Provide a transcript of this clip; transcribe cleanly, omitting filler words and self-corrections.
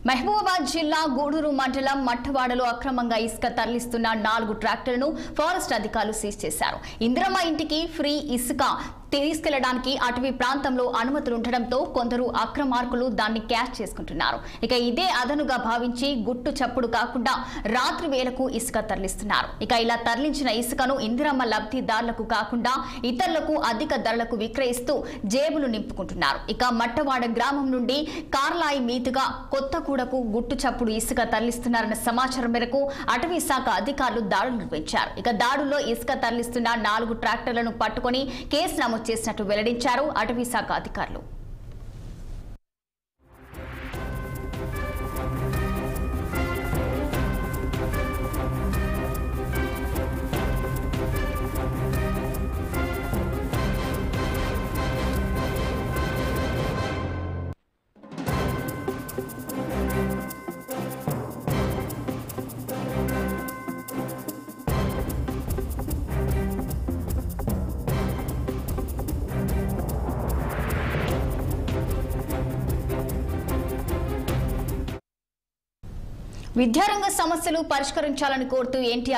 మహబూబాబాద్ జిల్లా గూడూరు మండలం మట్టవాడలో అక్రమంగా ఇసుక తరలిస్తున్న 4 ట్రాక్టర్లను ఫారెస్ట్ అధికారులు సీజ్ చేశారు. ఇందిరమ్మ ఇంటికి ఫ్రీ ఇసుక తీసుకెళ్లడానికి అటవీ ప్రాంతంలో అనుమతులు ఉండడంతో కొందరు అక్రమార్కులు దాన్ని క్యాష్ చేసుకుంటున్నారు. ఇక ఇదే అదనుగా భావించి గుట్టు చప్పుడు కాకుండా రాత్రి వేళకు ఇసుక తరలిస్తున్నారు. ఇక ఇలా తరలించిన ఇసుకను ఇందిరమ్మ లబ్ధిదారులకు కాకుండా ఇతరులకు అధిక ధరలకు విక్రయిస్తూ జేబులు నింపుకుంటున్నారు. ఇక మట్టవాడ గ్రామం నుండి కార్లాయి మీదుగా కొత్తగూడకు గుట్టు చప్పుడు ఇసుక తరలిస్తున్నారన్న సమాచారం మేరకు అటవీ శాఖ అధికారులు దాడులు నిర్వహించారు. ఇక దాడుల్లో ఇసుక తరలిస్తున్న 4 ట్రాక్టర్లను పట్టుకొని కేసు నమోదు చేసినట్టు వెల్లడించారు అటవీ శాఖ అధికారులు. విద్యారంగ సమస్యలు పరిష్కరించాలని కోరుతూ ఎన్టీఆర్